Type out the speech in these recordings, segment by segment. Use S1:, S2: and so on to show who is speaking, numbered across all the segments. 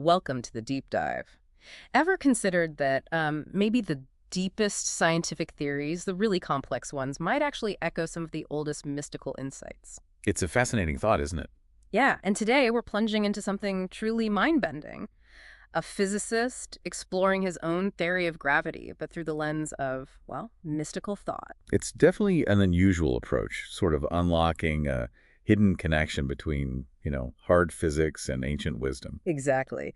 S1: Welcome to the deep dive. Ever considered that maybe the deepest scientific theories, the really complex ones, might actually echo some of the oldest mystical insights?
S2: It's a fascinating thought, isn't it?
S1: Yeah, and today we're plunging into something truly mind-bending. A physicist exploring his own theory of gravity, but through the lens of, well, mystical thought.
S2: It's definitely an unusual approach, sort of unlocking a hidden connection between, hard physics and ancient wisdom.
S1: Exactly.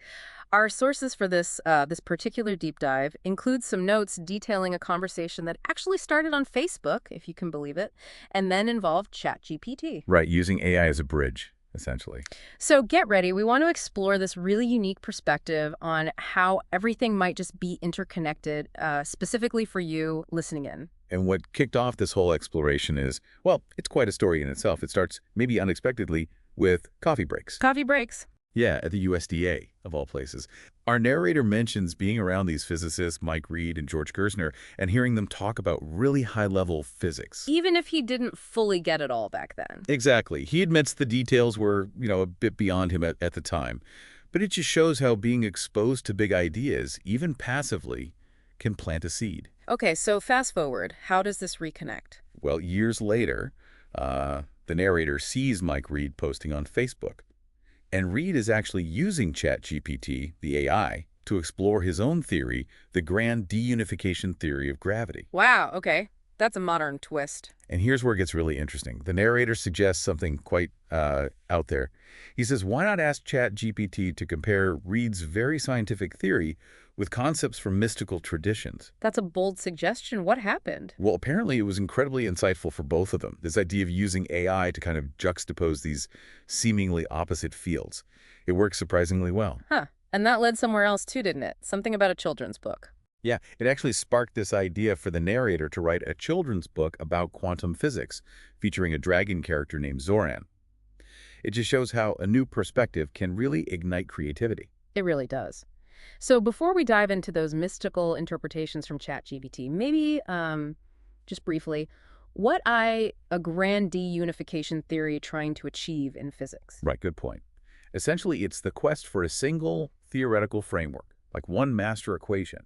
S1: Our sources for this particular deep dive include some notes detailing a conversation that actually started on Facebook, if you can believe it, and then involved ChatGPT.
S2: Right, using AI as a bridge, essentially.
S1: So get ready. We want to explore this really unique perspective on how everything might just be interconnected, specifically for you listening in.
S2: And what kicked off this whole exploration is, well, it's quite a story in itself. It starts, maybe unexpectedly, with coffee breaks.
S1: Coffee breaks.
S2: Yeah, at the USDA, of all places. Our narrator mentions being around these physicists, Mike Reed and George Gersner, and hearing them talk about really high-level physics.
S1: Even if he didn't fully get it all back then.
S2: Exactly. He admits the details were, a bit beyond him at the time. But it just shows how being exposed to big ideas, even passively, can plant a seed.
S1: Okay, so fast forward. How does this reconnect?
S2: Well, years later, the narrator sees Mike Reed posting on Facebook. And Reed is actually using ChatGPT, the AI, to explore his own theory, the grand deunification theory of gravity.
S1: Wow, okay. That's a modern twist.
S2: And here's where it gets really interesting. The narrator suggests something quite out there. He says, why not ask ChatGPT to compare Reed's very scientific theory with concepts from mystical traditions?
S1: That's a bold suggestion. What happened?
S2: Well, apparently it was incredibly insightful for both of them, this idea of using AI to kind of juxtapose these seemingly opposite fields. It works surprisingly well.
S1: Huh. And that led somewhere else too, didn't it? Something about a children's book.
S2: Yeah, it actually sparked this idea for the narrator to write a children's book about quantum physics, featuring a dragon character named Zoran. It just shows how a new perspective can really ignite creativity.
S1: It really does. So before we dive into those mystical interpretations from ChatGPT, maybe just briefly, a grand deunification theory trying to achieve in physics?
S2: Right, good point. Essentially, it's the quest for a single theoretical framework, like one master equation,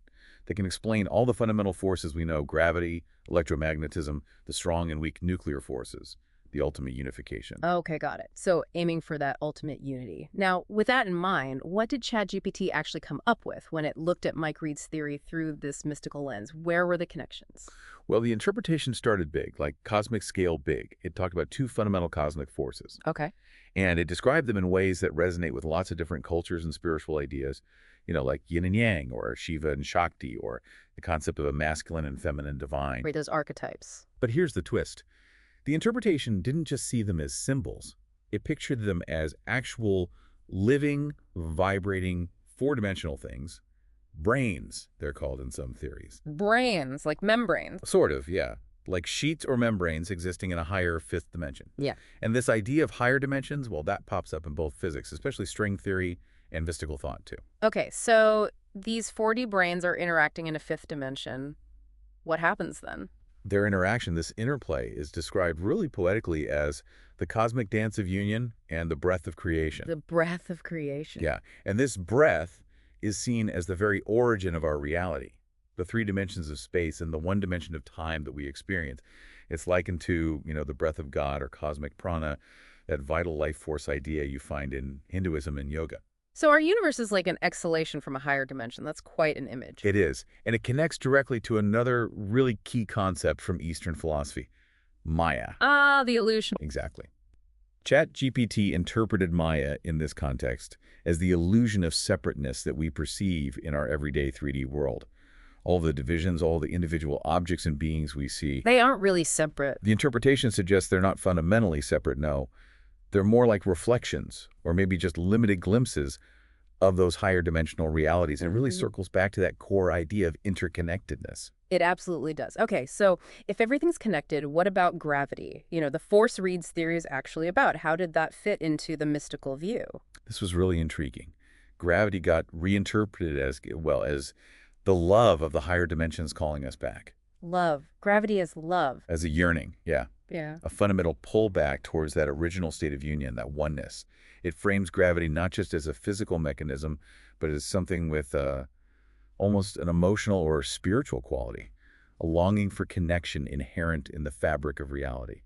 S2: that can explain all the fundamental forces we know: gravity, electromagnetism, the strong and weak nuclear forces, the ultimate unification.
S1: Okay, got it. So aiming for that ultimate unity. Now, with that in mind, what did ChatGPT actually come up with when it looked at Mike Reed's theory through this mystical lens? Where were the connections?
S2: Well, the interpretation started big, like cosmic scale big. It talked about two fundamental cosmic forces,
S1: Okay.
S2: and it described them in ways that resonate with lots of different cultures and spiritual ideas, like yin and yang, or Shiva and Shakti, or the concept of a masculine and feminine divine.
S1: Right, those archetypes.
S2: But here's the twist. The interpretation didn't just see them as symbols. It pictured them as actual, living, vibrating, four-dimensional things. Brains, they're called in some theories.
S1: Brains, like membranes.
S2: Sort of, yeah. Like sheets or membranes existing in a higher fifth dimension.
S1: Yeah.
S2: And this idea of higher dimensions, well, that pops up in both physics, especially string theory and mystical thought, too.
S1: Okay, so these 4D brains are interacting in a fifth dimension. What happens then?
S2: Their interaction, this interplay, is described really poetically as the cosmic dance of union and the breath of creation.
S1: The breath of creation.
S2: Yeah, and this breath is seen as the very origin of our reality, the three dimensions of space and the one dimension of time that we experience. It's likened to, the breath of God or cosmic prana, that vital life force idea you find in Hinduism and yoga.
S1: So our universe is like an exhalation from a higher dimension. That's quite an image.
S2: It is, and it connects directly to another really key concept from Eastern philosophy, Maya.
S1: Ah, the illusion.
S2: Exactly. ChatGPT interpreted Maya in this context as the illusion of separateness that we perceive in our everyday 3D world. All the divisions, all the individual objects and beings we see.
S1: They aren't really separate.
S2: The interpretation suggests they're not fundamentally separate, no. They're more like reflections, or maybe just limited glimpses of those higher dimensional realities. And it really circles back to that core idea of interconnectedness.
S1: It absolutely does. Okay, so if everything's connected, what about gravity? The force Reed's theory is actually about. How did that fit into the mystical view?
S2: This was really intriguing. Gravity got reinterpreted as, well, as the love of the higher dimensions calling us back.
S1: Love. Gravity is love.
S2: As a yearning, yeah.
S1: Yeah.
S2: a fundamental pullback towards that original state of union, that oneness. It frames gravity not just as a physical mechanism, but as something with almost an emotional or spiritual quality, a longing for connection inherent in the fabric of reality.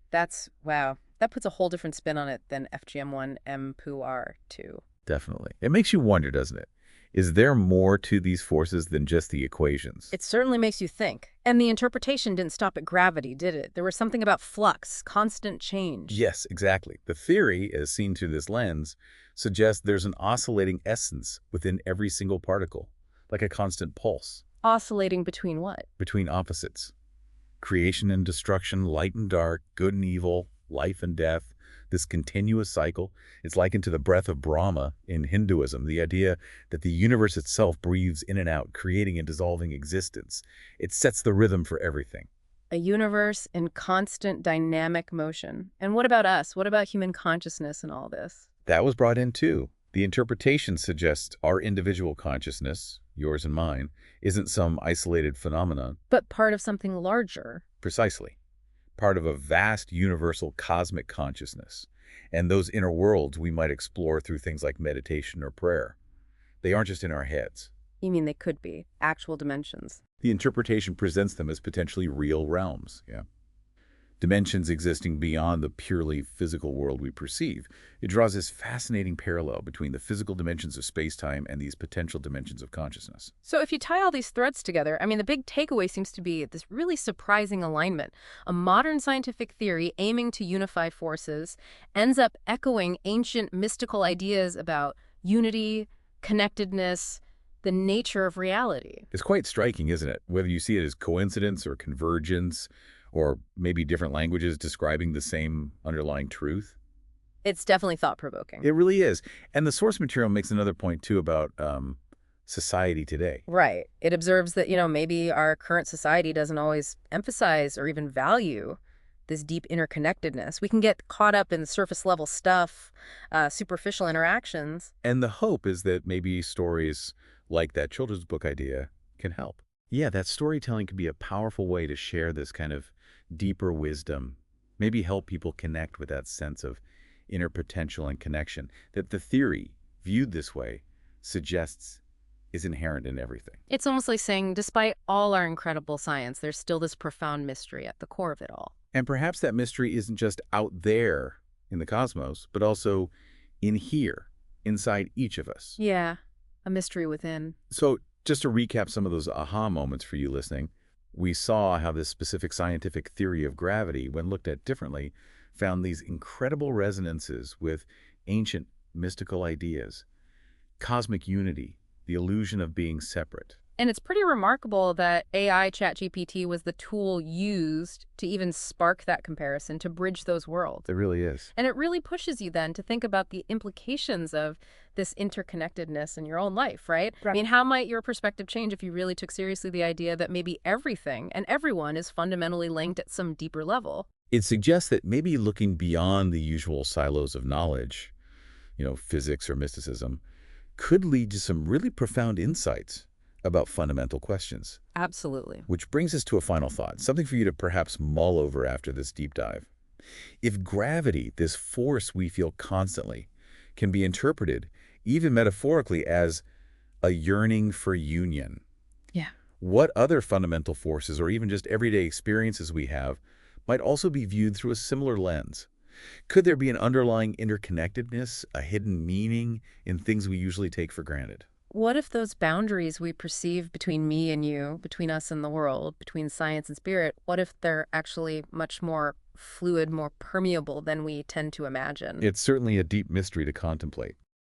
S1: Wow. That puts a whole different spin on it than FGM1 M2R2.
S2: Definitely. It makes you wonder, doesn't it? Is there more to these forces than just the equations?
S1: It certainly makes you think. And the interpretation didn't stop at gravity, did it? There was something about flux, constant change.
S2: Yes, exactly. The theory, as seen through this lens, suggests there's an oscillating essence within every single particle, like a constant pulse
S1: Oscillating between what?
S2: between opposites. Creation and destruction, light and dark, good and evil, life and death, this continuous cycle. It's likened to the breath of Brahma in Hinduism, the idea that the universe itself breathes in and out, creating and dissolving existence. It sets the rhythm for everything.
S1: A universe in constant dynamic motion. And what about us? What about human consciousness and all this?
S2: That was brought in too. The interpretation suggests our individual consciousness, yours and mine, isn't some isolated phenomenon.
S1: But part of something larger.
S2: Precisely. Part of a vast universal cosmic consciousness. And those inner worlds we might explore through things like meditation or prayer. They aren't just in our heads.
S1: You mean they could be actual dimensions?
S2: The interpretation presents them as potentially real realms, yeah. Dimensions existing beyond the purely physical world we perceive. It draws this fascinating parallel between the physical dimensions of space-time and these potential dimensions of consciousness.
S1: So if you tie all these threads together, I mean, the big takeaway seems to be this really surprising alignment. A modern scientific theory aiming to unify forces ends up echoing ancient mystical ideas about unity, connectedness, the nature of reality.
S2: It's quite striking, isn't it? Whether you see it as coincidence or convergence, or maybe different languages describing the same underlying truth.
S1: It's definitely thought-provoking.
S2: It really is. And the source material makes another point, too, about society today.
S1: Right. It observes that, maybe our current society doesn't always emphasize or even value this deep interconnectedness. We can get caught up in surface-level stuff, superficial interactions.
S2: And the hope is that maybe stories like that children's book idea can help. Yeah, that storytelling can be a powerful way to share this kind of deeper wisdom, maybe help people connect with that sense of inner potential and connection that the theory, viewed this way, suggests is inherent in everything.
S1: It's almost like saying, despite all our incredible science, there's still this profound mystery at the core of it all.
S2: And perhaps that mystery isn't just out there in the cosmos, but also in here, inside each of us.
S1: Yeah, a mystery within.
S2: So just to recap some of those aha moments for you listening, we saw how this specific scientific theory of gravity, when looked at differently, found these incredible resonances with ancient mystical ideas, cosmic unity, the illusion of being separate.
S1: And it's pretty remarkable that AI ChatGPT was the tool used to even spark that comparison, to bridge those worlds.
S2: It really is.
S1: And it really pushes you then to think about the implications of this interconnectedness in your own life, right?
S3: Right.
S1: I mean, how might your perspective change if you really took seriously the idea that maybe everything and everyone is fundamentally linked at some deeper level?
S2: It suggests that maybe looking beyond the usual silos of knowledge, physics or mysticism, could lead to some really profound insights about fundamental questions.
S1: Absolutely.
S2: Which brings us to a final thought, something for you to perhaps mull over after this deep dive. If gravity, this force we feel constantly, can be interpreted, even metaphorically, as a yearning for union,
S1: Yeah.
S2: what other fundamental forces or even just everyday experiences we have might also be viewed through a similar lens? Could there be an underlying interconnectedness, a hidden meaning in things we usually take for granted?
S1: What if those boundaries we perceive between me and you, between us and the world, between science and spirit, what if they're actually much more fluid, more permeable than we tend to imagine?
S2: It's certainly a deep mystery to contemplate.